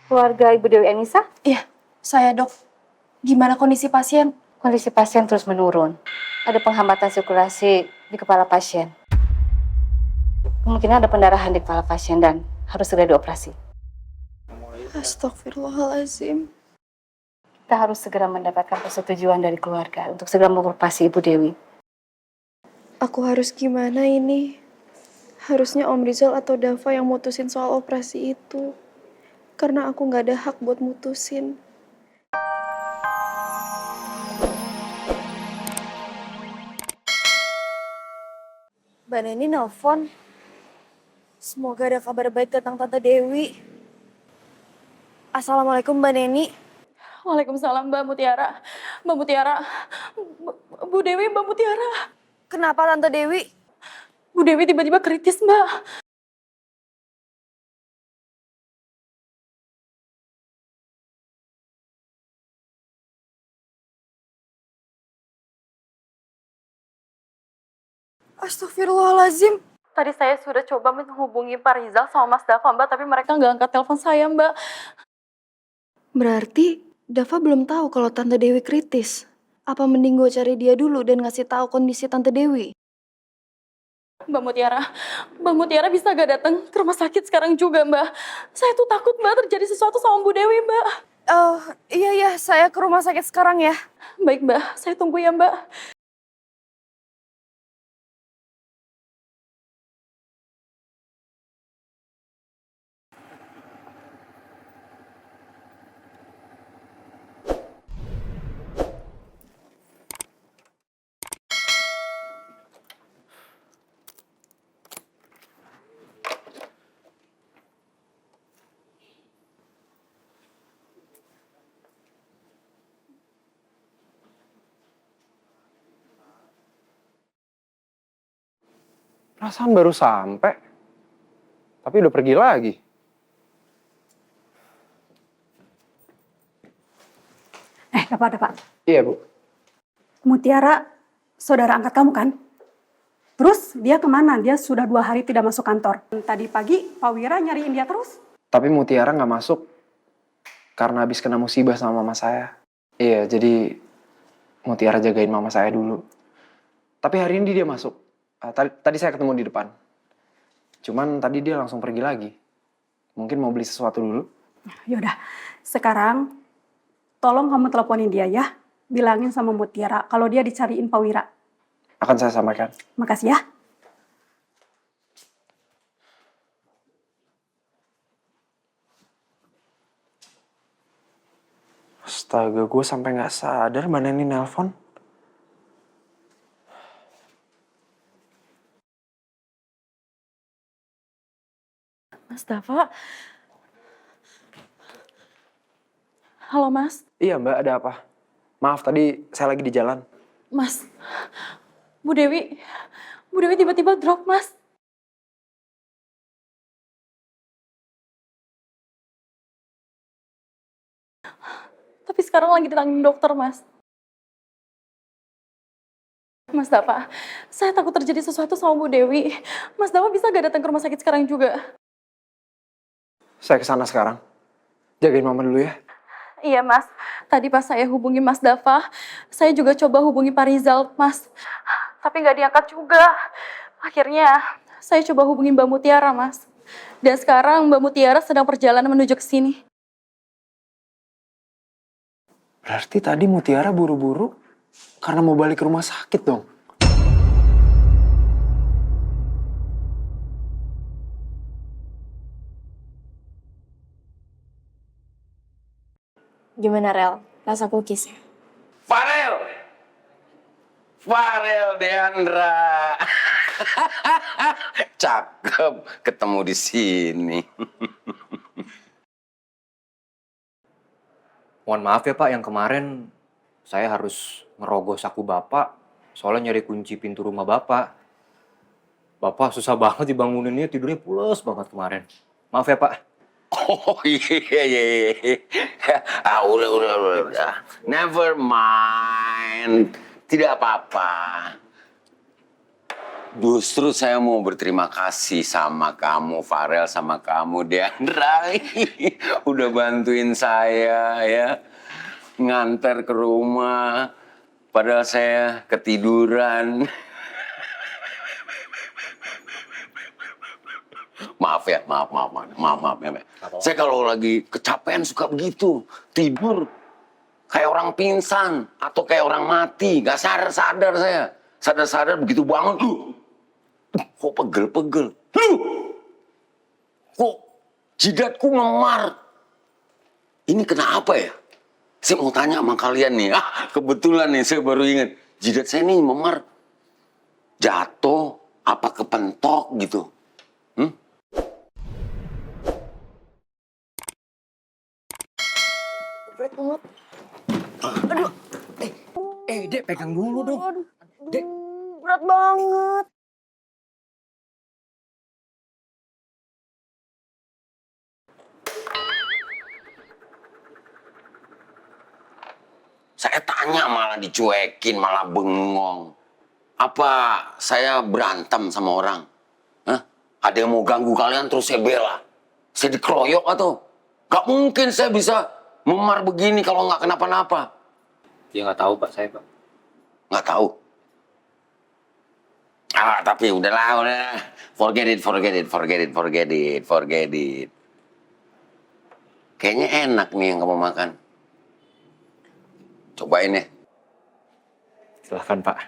Keluarga Ibu Dewi Anissa? Iya, saya dok. Gimana kondisi pasien? Kondisi pasien terus menurun. Ada penghambatan sirkulasi di kepala pasien. Kemungkinan ada pendarahan di kepala pasien dan harus segera dioperasi. Astagfirullahaladzim. Kita harus segera mendapatkan persetujuan dari keluarga untuk segera mengoperasi Ibu Dewi. Aku harus gimana ini? Harusnya Om Rizal atau Dava yang mutusin soal operasi itu. Karena aku gak ada hak buat mutusin. Mbak Neni nelpon. Semoga ada kabar baik tentang Tante Dewi. Assalamualaikum Mbak Neni. Waalaikumsalam Mbak Mutiara. Mbak Mutiara. Bu Dewi, Mbak Mutiara. Kenapa Tante Dewi? Bu Dewi tiba-tiba kritis, Mbak. Astagfirullahaladzim. Tadi saya sudah coba menghubungi Pak Rizal sama Mas Dava, Mbak, tapi mereka nggak angkat telepon saya, Mbak. Berarti Dava belum tahu kalau Tante Dewi kritis. Apa mending gue cari dia dulu dan ngasih tahu kondisi Tante Dewi? Mbak Mutiara bisa gak datang ke rumah sakit sekarang juga, Mbak? Saya tuh takut, Mbak, terjadi sesuatu sama Bu Dewi, Mbak. Iya, saya ke rumah sakit sekarang ya. Baik, Mbak. Saya tunggu ya, Mbak. Perasaan baru sampai, tapi udah pergi lagi. Dapat. Iya, Bu. Mutiara, saudara angkat kamu kan? Terus dia kemana? Dia sudah 2 hari tidak masuk kantor. Tadi pagi Pak Wira nyariin dia terus. Tapi Mutiara nggak masuk karena habis kena musibah sama mama saya. Iya, jadi Mutiara jagain mama saya dulu. Tapi hari ini dia masuk. Tadi saya ketemu di depan. Cuman tadi dia langsung pergi lagi. Mungkin mau beli sesuatu dulu. Yaudah, sekarang tolong kamu teleponin dia ya. Bilangin sama Mutiara kalau dia dicariin Pak Wira. Akan saya sampaikan. Makasih ya. Astaga, gue sampai nggak sadar mana ini nelpon. Mas Dava. Halo, Mas. Iya, Mbak, ada apa? Maaf, tadi saya lagi di jalan. Mas. Bu Dewi tiba-tiba drop, Mas. Tapi sekarang lagi ditangani dokter, Mas. Mas Dava, saya takut terjadi sesuatu sama Bu Dewi. Mas Dava bisa gak datang ke rumah sakit sekarang juga? Saya kesana sekarang. Jagain mama dulu ya. Iya, Mas. Tadi pas saya hubungi Mas Dava, saya juga coba hubungi Pak Rizal, Mas. Tapi nggak diangkat juga. Akhirnya, saya coba hubungi Mbak Mutiara, Mas. Dan sekarang Mbak Mutiara sedang perjalanan menuju ke sini. Berarti tadi Mutiara buru-buru karena mau balik ke rumah sakit dong. Gimana Rel? Rasa cookiesnya? Farel Deandra. Cakep ketemu di sini. Mohon maaf ya Pak, yang kemarin saya harus ngerogoh saku Bapak soalnya nyari kunci pintu rumah Bapak. Bapak susah banget dibanguninnya, tidurnya pules banget kemarin. Maaf ya Pak. Oh iya. Udah. Never mind. Tidak apa-apa. Justru saya mau berterima kasih sama kamu, Farel, sama kamu, Deandra. Udah bantuin saya ya, nganter ke rumah. Padahal saya ketiduran. Maaf ya, maaf ya. Saya kalau lagi kecapean suka begitu, tidur kayak orang pingsan atau kayak orang mati, nggak sadar saya. Sadar begitu bangun, kok pegel-pegel. Kok jidatku memar. Ini kenapa ya? Saya mau tanya sama kalian nih. Kebetulan nih saya baru ingat. Jidat saya nih memar. Jatuh apa kepentok gitu. Berat banget. Dek, pegang dulu dong. Dek. Berat banget. Saya tanya malah dicuekin, malah bengong. Apa saya berantem sama orang? Hah? Ada yang mau ganggu kalian terus saya bela? Saya dikeroyok atau? Gak mungkin saya bisa memar begini kalau nggak kenapa-napa. Ya nggak tahu Pak, saya Pak. Nggak tahu. Tapi udahlah. Forget it. Kayaknya enak nih yang kamu makan. Cobain ya. Silahkan Pak.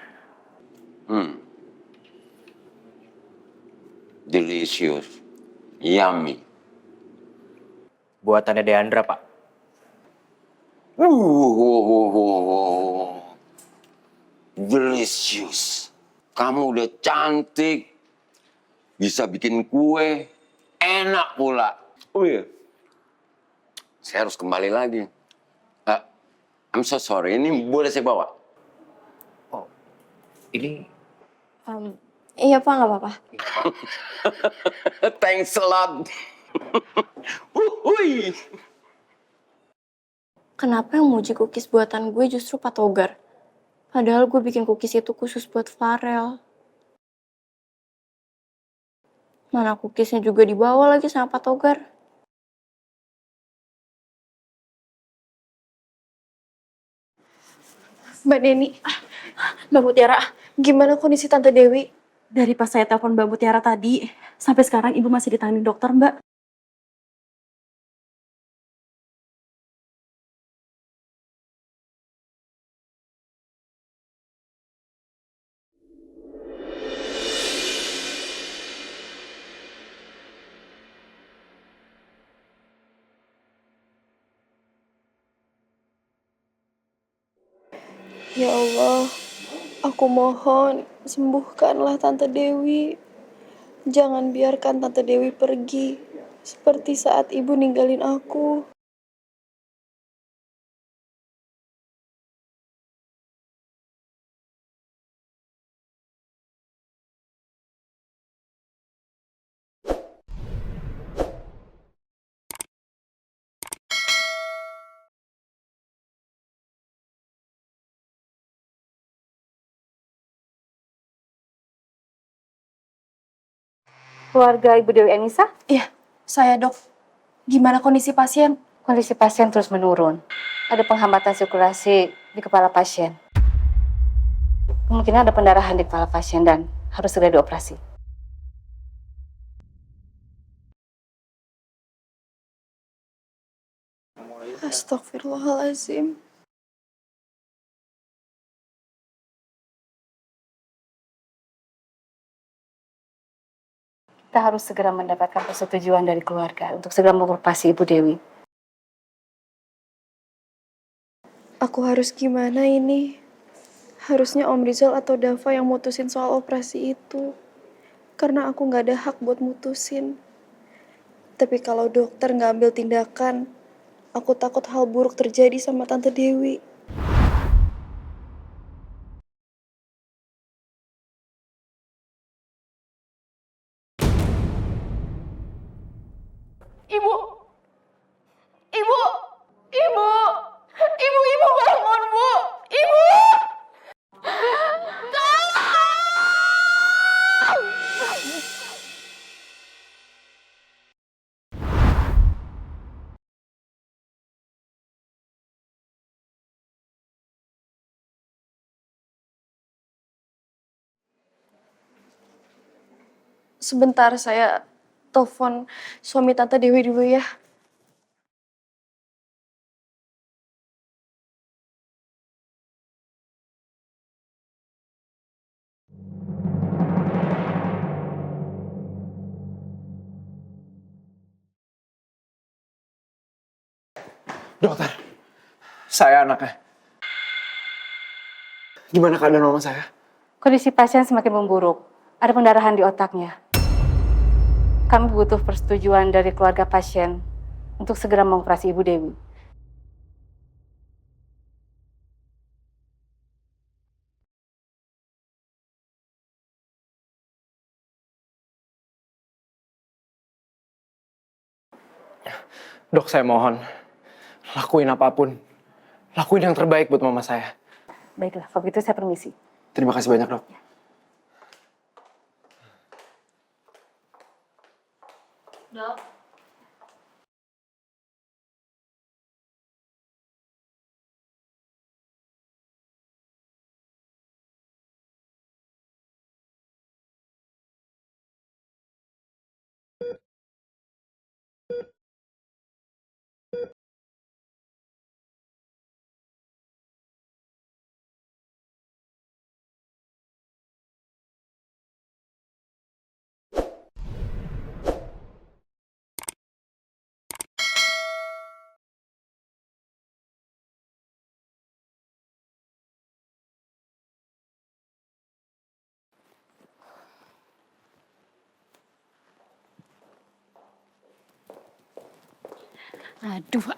Delicious. Yummy. Buatannya Deandra Pak. Delicious. Kamu udah cantik. Bisa bikin kue. Enak pula. Oh iya. Saya harus kembali lagi. I'm so sorry. Ini boleh saya bawa? Oh, ini Iya Pak, nggak apa-apa. Thanks a lot. Wuih. Kenapa yang muji cookies buatan gue justru Pak Togar? Padahal gue bikin cookies itu khusus buat Farel. Mana cookiesnya juga dibawa lagi sama Pak Togar. Mbak Deni, Mbak Mutiara, gimana kondisi Tante Dewi? dari pas saya telepon Mbak Mutiara tadi, sampai sekarang Ibu masih ditangani dokter, Mbak. Ya Allah, aku mohon sembuhkanlah Tante Dewi. Jangan biarkan Tante Dewi pergi seperti saat ibu ninggalin aku. Keluarga Ibu Dewi Anissa, Iya, saya dok. Gimana kondisi pasien? kondisi pasien terus menurun. Ada penghambatan sirkulasi di kepala pasien. Kemungkinan ada pendarahan di kepala pasien dan harus segera dioperasi. Astagfirullahaladzim. Kita harus segera mendapatkan persetujuan dari keluarga untuk segera mengoperasi Ibu Dewi. Aku harus gimana ini? Harusnya Om Rizal atau Dava yang mutusin soal operasi itu. Karena aku nggak ada hak buat mutusin. Tapi kalau dokter nggak ambil tindakan, aku takut hal buruk terjadi sama Tante Dewi. Ibu! Ibu! Ibu! Ibu bangun, Bu! Ibu! Sebentar, saya telepon suami Tante Dewi dulu ya. Dokter, saya anaknya. Gimana keadaan mama saya? Kondisi pasien semakin memburuk. Ada pendarahan di otaknya. Kami butuh persetujuan dari keluarga pasien untuk segera mengoperasi Ibu Dewi. Dok, saya mohon. Lakuin apapun. Lakuin yang terbaik buat mama saya. Baiklah, kalau begitu saya permisi. Terima kasih banyak, dok. Dok.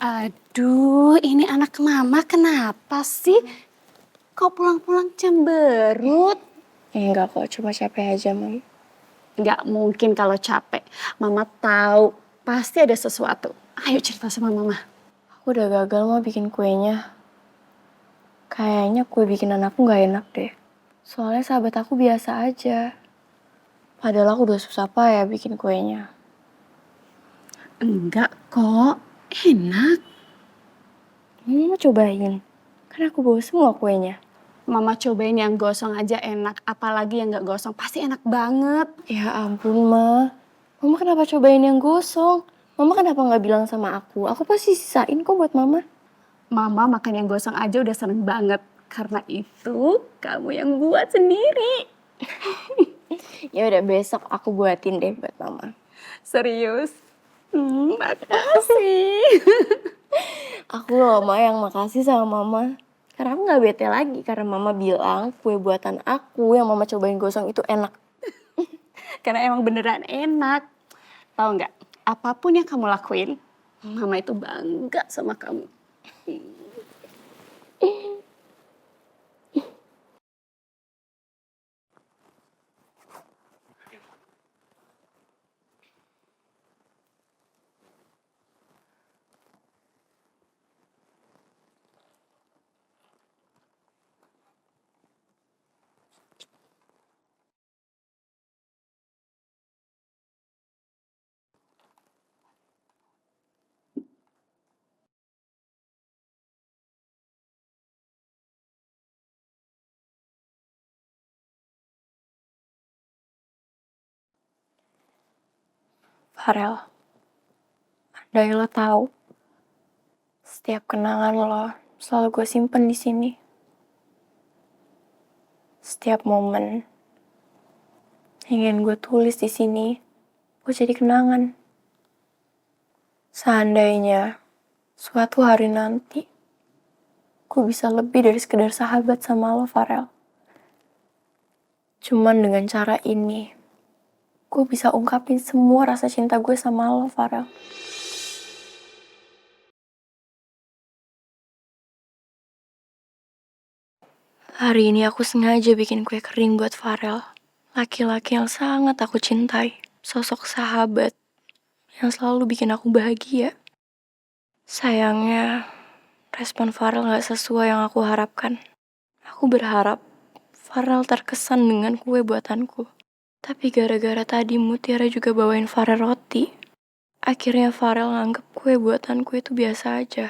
Aduh, ini anak mama kenapa sih? Kok pulang-pulang cemberut? Enggak kok, cuma capek aja, Mam. Nggak mungkin kalau capek. Mama tahu, pasti ada sesuatu. Ayo cerita sama mama. Aku udah gagal mau bikin kuenya. Kayaknya kue bikinan aku nggak enak deh. Soalnya sahabat aku biasa aja. Padahal aku udah susah payah bikin kuenya. Enggak kok, enak. Mau cobain? Kan aku bawa semua kuenya. Mama cobain yang gosong aja enak, apalagi yang nggak gosong pasti enak banget. Ya ampun, Ma. Mama kenapa cobain yang gosong? Mama kenapa nggak bilang sama aku? Aku pasti sisain kok buat Mama. Mama makan yang gosong aja udah seneng banget. Karena itu kamu yang buat sendiri. Ya udah besok aku buatin deh buat Mama. Serius? Makasih. Aku loh, Ma, yang makasih sama Mama. Karena aku nggak bete lagi karena Mama bilang kue buatan aku yang Mama cobain gosong itu enak. Karena emang beneran enak. Tahu nggak? Apapun yang kamu lakuin, Mama itu bangga sama kamu. Farel, andai lo tahu, setiap kenangan lo selalu gue simpen di sini. Setiap momen ingin gue tulis di sini, gue jadi kenangan. Seandainya suatu hari nanti, gue bisa lebih dari sekedar sahabat sama lo, Farel. Cuman dengan cara ini, gue bisa ungkapin semua rasa cinta gue sama lo, Farel. Hari ini aku sengaja bikin kue kering buat Farel. Laki-laki yang sangat aku cintai. Sosok sahabat yang selalu bikin aku bahagia. Sayangnya, respon Farel gak sesuai yang aku harapkan. Aku berharap Farel terkesan dengan kue buatanku. Tapi gara-gara tadi Mutiara juga bawain Farel roti. Akhirnya Farel nganggep kue buatanku itu biasa aja.